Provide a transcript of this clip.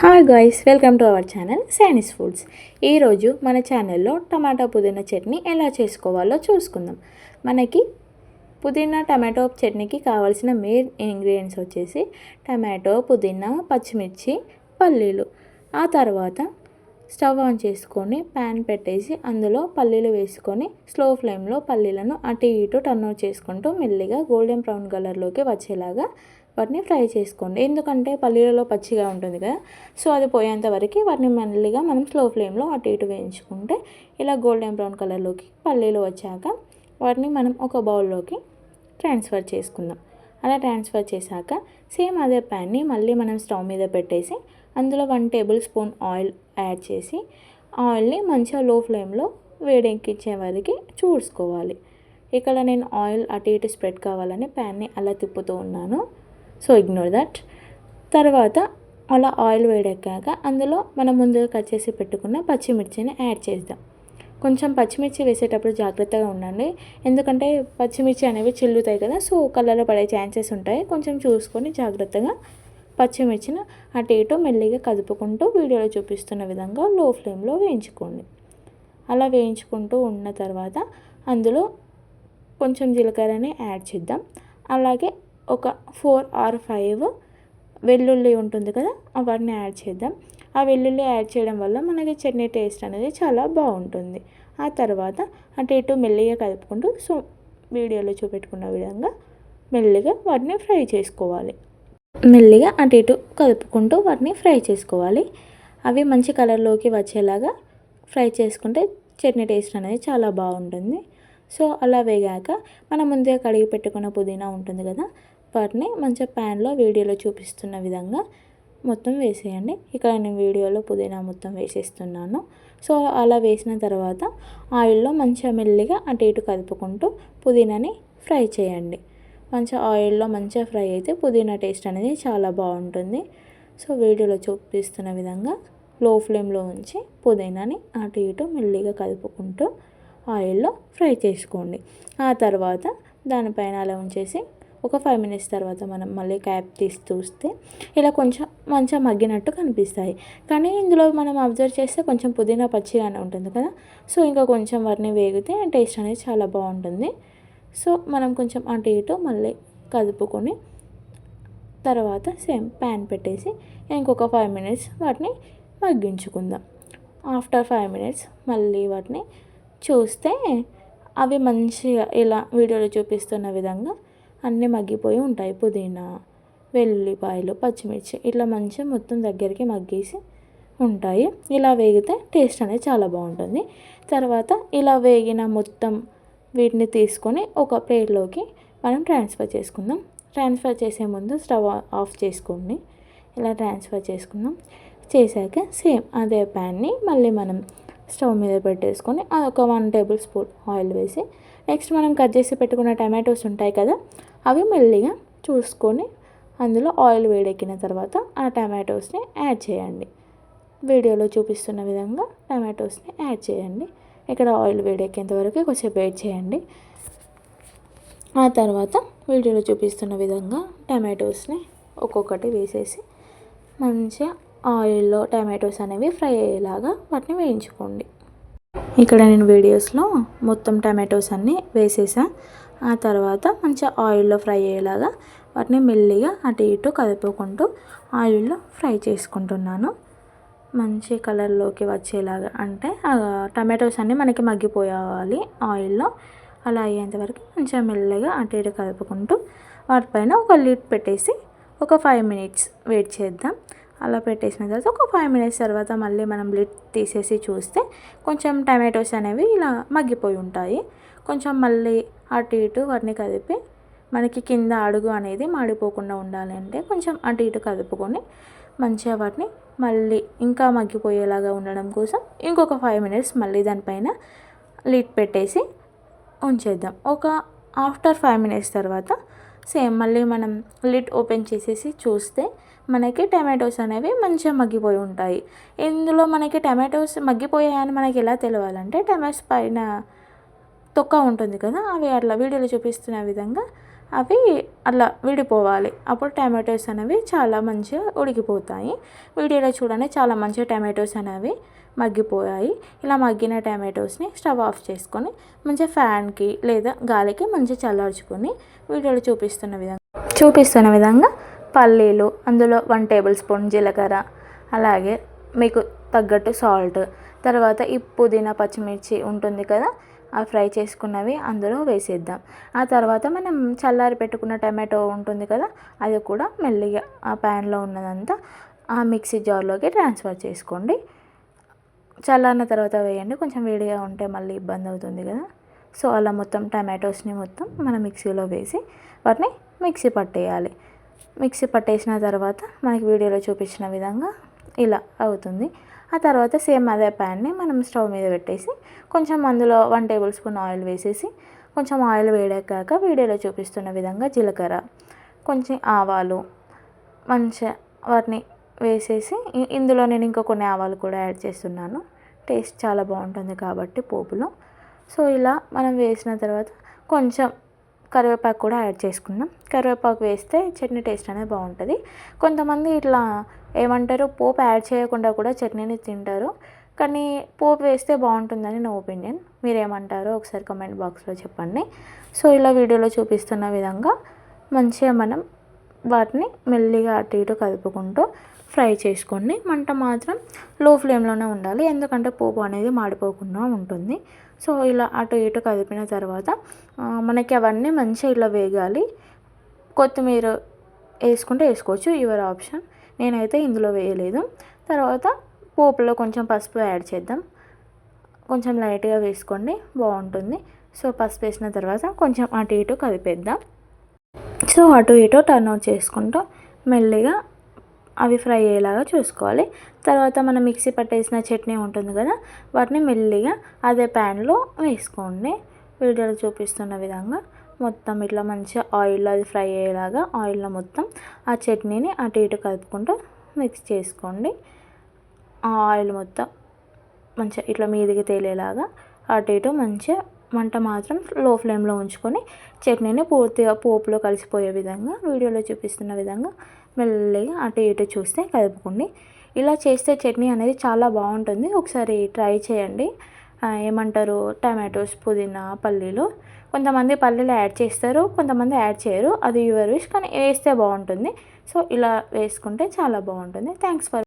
Hi guys, welcome to our channel sinus foods. ఈరోజు మన ఛానల్లో టమాటా పుదీనా చట్నీ ఎలా చేసుకోవాలో చూసుకుందాం. మనకి పుదీనా టమాటో చట్నీకి కావాల్సిన మెయిన్ ఇంగ్రీడియంట్స్ వచ్చేసి టమాటో, పుదీనా, పచ్చిమిర్చి, పల్లీలు. ఆ తర్వాత స్టవ్ ఆన్ చేసుకొని ప్యాన్ పెట్టేసి అందులో పల్లీలు వేసుకొని స్లో ఫ్లేమ్లో పల్లీలను అటు ఇటు టర్న్ అవుట్ చేసుకుంటూ మెల్లిగా గోల్డెన్ బ్రౌన్ కలర్లోకి వచ్చేలాగా వాటిని ఫ్రై చేసుకోండి. ఎందుకంటే పల్లీలలో పచ్చిగా ఉంటుంది కదా, సో అది పోయేంత వరకు వాటిని మెల్లిగా మనం స్లో ఫ్లేమ్లో అటు ఇటు వేయించుకుంటే ఇలా గోల్డెన్ బ్రౌన్ కలర్లోకి పల్లీలు వచ్చాక వాటిని మనం ఒక బౌల్లోకి ట్రాన్స్ఫర్ చేసుకుందాం. అలా ట్రాన్స్ఫర్ చేశాక సేమ్ అదే ప్యాన్ని మళ్ళీ మనం స్టవ్ మీద పెట్టేసి అందులో 1 టేబుల్ స్పూన్ ఆయిల్ యాడ్ చేసి ఆయిల్ని మంచిగా లో ఫ్లేమ్లో వేడెక్కించే వరకు చూసుకోవాలి. ఇక్కడ నేను ఆయిల్ అటు ఇటు స్ప్రెడ్ కావాలని ప్యాన్ని అలా తిప్పుతూ ఉన్నాను, సో ఇగ్నోర్ దట్. తర్వాత అలా ఆయిల్ వేడెక్కాక అందులో మనం ముందుగా కట్ చేసి పెట్టుకున్న పచ్చిమిర్చిని యాడ్ చేద్దాం. కొంచెం పచ్చిమిర్చి వేసేటప్పుడు జాగ్రత్తగా ఉండండి, ఎందుకంటే పచ్చిమిర్చి అనేవి చిల్లుతాయి కదా, సో కలర్లో పడే ఛాన్సెస్ ఉంటాయి. కొంచెం చూసుకొని జాగ్రత్తగా పచ్చిమిర్చిని అటు ఇటు మెల్లిగా కదుపుకుంటూ వీడియోలో చూపిస్తున్న విధంగా లో ఫ్లేమ్లో వేయించుకోండి. అలా వేయించుకుంటూ ఉన్న తర్వాత అందులో కొంచెం జీలకర్రని యాడ్ చేద్దాం. అలాగే ఒక 4 or 5 వెల్లుల్లి ఉంటుంది కదా, వాటిని యాడ్ చేద్దాం. ఆ వెల్లుల్లి యాడ్ చేయడం వల్ల మనకి చట్నీ టేస్ట్ అనేది చాలా బాగుంటుంది. ఆ తర్వాత అటు ఇటు మెల్లిగా కలుపుకుంటూ సో వీడియోలో చూపెట్టుకున్న విధంగా మెల్లిగా వాటిని ఫ్రై చేసుకోవాలి. మెల్లిగా అటు ఇటు కలుపుకుంటూ వాటిని ఫ్రై చేసుకోవాలి. అవి మంచి కలర్లోకి వచ్చేలాగా ఫ్రై చేసుకుంటే చట్నీ టేస్ట్ అనేది చాలా బాగుంటుంది. సో అలా వేగాక మనం ముందే కడిగి పెట్టుకున్న పుదీనా ఉంటుంది కదా, వాటిని మంచిగా ప్యాన్లో వీడియోలో చూపిస్తున్న విధంగా మొత్తం వేసేయండి. ఇక్కడ నేను వీడియోలో పుదీనా మొత్తం వేసేస్తున్నాను. సో అలా వేసిన తర్వాత ఆయిల్లో మంచిగా మెల్లిగా అటు ఇటు కలుపుకుంటూ పుదీనాని ఫ్రై చేయండి. మంచిగా ఆయిల్లో మంచిగా ఫ్రై అయితే పుదీనా టేస్ట్ అనేది చాలా బాగుంటుంది. సో వీడియోలో చూపిస్తున్న విధంగా లో ఫ్లేమ్లో ఉంచి పుదీనాని అటు ఇటు మెల్లిగా కలుపుకుంటూ ఆయిల్లో ఫ్రై చేసుకోండి. ఆ తర్వాత దానిపైన అలా ఉంచేసి ఒక 5 minutes తర్వాత మనం మళ్ళీ క్యాప్ తీసి చూస్తే ఇలా కొంచెం మంచిగా మగ్గినట్టు కనిపిస్తాయి. కానీ ఇందులో మనం అబ్జర్వ్ చేస్తే కొంచెం పుదీనా పచ్చిగానే ఉంటుంది కదా, సో ఇంకా కొంచెం వాటిని వేగితే టేస్ట్ అనేది చాలా బాగుంటుంది. సో మనం కొంచెం అటు ఇటు మళ్ళీ కదుపుకొని తర్వాత సేమ్ ప్యాన్ పెట్టేసి ఇంకొక 5 minutes వాటిని మగ్గించుకుందాం. ఆఫ్టర్ 5 minutes మళ్ళీ వాటిని చూస్తే అవి మంచిగా ఇలా వీడియోలో చూపిస్తున్న విధంగా అన్నీ మగ్గిపోయి ఉంటాయి. పుదీనా, వెల్లుల్లిపాయలు, పచ్చిమిర్చి ఇట్లా మంచిగా మొత్తం దగ్గరికి మగ్గేసి ఉంటాయి. ఇలా వేగితే టేస్ట్ అనేది చాలా బాగుంటుంది. తర్వాత ఇలా వేగిన మొత్తం వీటిని తీసుకొని ఒక ప్లేట్లోకి మనం ట్రాన్స్ఫర్ చేసుకుందాం. ట్రాన్స్ఫర్ చేసే ముందు స్టవ్ ఆఫ్ చేసుకోండి. ఇలా ట్రాన్స్ఫర్ చేసుకుందాం. చేశాక సేమ్ అదే ప్యాన్ని మళ్ళీ మనం స్టవ్ మీద పెట్టేసుకొని ఒక 1 టేబుల్ స్పూన్ ఆయిల్ వేసి నెక్స్ట్ మనం కట్ చేసి పెట్టుకున్న టమాటోస్ ఉంటాయి కదా, అవి మెల్లిగా చూసుకొని అందులో ఆయిల్ వేడెక్కిన తర్వాత ఆ టమాటోస్ని యాడ్ చేయండి. వీడియోలో చూపిస్తున్న విధంగా టమాటోస్ని యాడ్ చేయండి. ఇక్కడ ఆయిల్ వేడెక్కేంత వరకు కొంచెం వెయిట్ చేయండి. ఆ తర్వాత వీడియోలో చూపిస్తున్న విధంగా టమాటోస్ని ఒక్కొక్కటి వేసేసి మంచిగా ఆయిల్లో టమాటోస్ అనేవి ఫ్రై అయ్యేలాగా వాటిని వేయించుకోండి. ఇక్కడ నేను వీడియోస్లో మొత్తం టమాటోస్ అన్నీ వేసేసా. ఆ తర్వాత మంచిగా ఆయిల్లో ఫ్రై అయ్యేలాగా వాటిని మెల్లిగా అటు ఇటు కలుపుకుంటూ ఆయిల్లో ఫ్రై చేసుకుంటున్నాను. మంచి కలర్లోకి వచ్చేలాగా, అంటే టమాటోస్ అన్నీ మనకి మగ్గిపోవాలి ఆయిల్లో. అలా అయ్యేంతవరకు మంచిగా మెల్లగా అటు ఇటు కలుపుకుంటూ వాటిపైన ఒక లిడ్ పెట్టేసి ఒక 5 minutes వెయిట్ చేద్దాం. అలా పెట్టేసిన తర్వాత ఒక 5 minutes తర్వాత మళ్ళీ మనం లిడ్ తీసేసి చూస్తే కొంచెం టమాటోస్ అనేవి ఇలా మగ్గిపోయి ఉంటాయి. కొంచెం మళ్ళీ అటు ఇటు వాటిని కదిపి మనకి కింద అడుగు అనేది మాడిపోకుండా ఉండాలి అంటే కొంచెం అటు ఇటు కదుపుకొని మంచిగా వాటిని మళ్ళీ ఇంకా మగ్గిపోయేలాగా ఉండడం కోసం ఇంకొక 5 minutes మళ్ళీ దానిపైన లిడ్ పెట్టేసి ఉంచేద్దాం. ఒక ఆఫ్టర్ 5 minutes తర్వాత సేమ్ మళ్ళీ మనం లిడ్ ఓపెన్ చేసేసి చూస్తే మనకి టమాటోస్ అనేవి మంచిగా మగ్గిపోయి ఉంటాయి. ఇందులో మనకి టమాటోస్ మగ్గిపోయాయని మనకి ఎలా తెలియాలంటే టమాటోస్ పైన తొక్క ఉంటుంది కదా, అవి అట్లా వీడియోలో చూపిస్తున్న విధంగా అవి అలా విడిపోవాలి. అప్పుడు టమాటోస్ అనేవి చాలా మంచిగా ఉడికిపోతాయి. వీడియోలో చూడండి చాలా మంచిగా టమాటోస్ అనేవి మగ్గిపోయాయి. ఇలా మగ్గిన టమాటోస్ని స్టవ్ ఆఫ్ చేసుకొని మంచిగా ఫ్యాన్కి లేదా గాలికి మంచిగా చల్లార్చుకొని వీడియోలో చూపిస్తున్న విధంగా పల్లీలు, అందులో 1 టేబుల్ స్పూన్ జీలకర్ర, అలాగే మీకు తగ్గట్టు సాల్ట్, తర్వాత ఈ పుదీనా పచ్చిమిర్చి ఉంటుంది కదా, ఆ ఫ్రై చేసుకున్నవి అందులో వేసేద్దాం. ఆ తర్వాత మనం చల్లారి పెట్టుకున్న టమాటో ఉంటుంది కదా, అది కూడా మెల్లిగా ఆ ప్యాన్లో ఉన్నదంతా ఆ మిక్సీ జార్లోకి ట్రాన్స్ఫర్ చేసుకోండి. చల్లారిన తర్వాత వేయండి, కొంచెం వేడిగా ఉంటే మళ్ళీ ఇబ్బంది అవుతుంది కదా. సో అలా మొత్తం టమాటోస్ని మొత్తం మనం మిక్సీలో వేసి వాటిని మిక్సీ పట్టేయాలి. మిక్సీ పట్టేసిన తర్వాత మనకి వీడియోలో చూపించిన విధంగా ఇలా అవుతుంది. ఆ తర్వాత సేమ్ అదే ప్యాన్ని మనం స్టవ్ మీద పెట్టేసి కొంచెం అందులో 1 టేబుల్ స్పూన్ ఆయిల్ వేసేసి కొంచెం ఆయిల్ వేడెక్కాక వీడియోలో చూపిస్తున్న విధంగా జీలకర్ర, కొంచెం ఆవాలు మంచిగా వాటిని వేసేసి ఇందులో నేను ఇంకా కొన్ని ఆవాలు కూడా యాడ్ చేస్తున్నాను. టేస్ట్ చాలా బాగుంటుంది కాబట్టి పోపులో. సో ఇలా మనం వేసిన తర్వాత కొంచెం కరివేపాకు కూడా యాడ్ చేసుకుందాం. కరివేపాకు వేస్తే చట్నీ టేస్ట్ అనేది బాగుంటుంది. కొంతమంది ఇట్లా ఏమంటారు, పోపు యాడ్ చేయకుండా కూడా చట్నీని తింటారు. కానీ పోపు వేస్తే బాగుంటుందని నా ఒపీనియన్. మీరేమంటారో ఒకసారి కామెంట్ బాక్స్లో చెప్పండి. సో ఇలా వీడియోలో చూపిస్తున్న విధంగా మంచిగా మనం వాటిని మెల్లిగా అటు ఇటు కలుపుకుంటూ ఫ్రై చేసుకోండి. మంట మాత్రం లో ఫ్లేమ్లోనే ఉండాలి, ఎందుకంటే పోపు అనేది మాడిపోకుండా ఉంటుంది. సో ఇలా అటు ఇటు కదిపిన తర్వాత మనకి అవన్నీ మంచిగా ఇలా వేగాలి. కొత్తిమీర వేసుకుంటే వేసుకోవచ్చు, యువర్ ఆప్షన్. నేనైతే ఇందులో వేయలేదు. తర్వాత పోపులో కొంచెం పసుపు యాడ్ చేద్దాం. కొంచెం లైట్గా వేసుకోండి, బాగుంటుంది. సో పసుపు వేసిన తర్వాత కొంచెం అటు ఇటు కదిపేద్దాం. సో అటు ఇటు టర్న్ అవుట్ చేసుకుంటూ మెల్లిగా అవి ఫ్రై అయ్యేలాగా చూసుకోవాలి. తర్వాత మనం మిక్సీ పట్టేసిన చట్నీ ఉంటుంది కదా, వాటిని మెల్లిగా అదే ప్యాన్లో వేసుకోండి. వీడియోలో చూపిస్తున్న విధంగా మొత్తం ఇట్లా మంచిగా ఆయిల్లో అది ఫ్రై అయ్యేలాగా ఆయిల్లో మొత్తం ఆ చట్నీని అటు ఇటు కలుపుకుంటూ మిక్స్ చేసుకోండి. ఆ ఆయిల్ మొత్తం మంచిగా ఇట్లా మీదికి తేలేలాగా అటు ఇటు మంచిగా మంట మాత్రం లో ఫ్లేమ్లో ఉంచుకొని చట్నీని పూర్తిగా పోపులో కలిసిపోయే విధంగా వీడియోలో చూపిస్తున్న విధంగా మెల్లిగా అటు ఇటు చూస్తే కలుపుకోండి. ఇలా చేస్తే చట్నీ అనేది చాలా బాగుంటుంది. ఒకసారి ట్రై చేయండి. ఏమంటారు, టమాటోస్, పుదీనా, పల్లీలు, కొంతమంది పల్లీలు యాడ్ చేస్తారు, కొంతమంది యాడ్ చేయరు. అది యువర్ విష్, కానీ వేస్తే బాగుంటుంది. సో ఇలా వేసుకుంటే చాలా బాగుంటుంది. Thanks for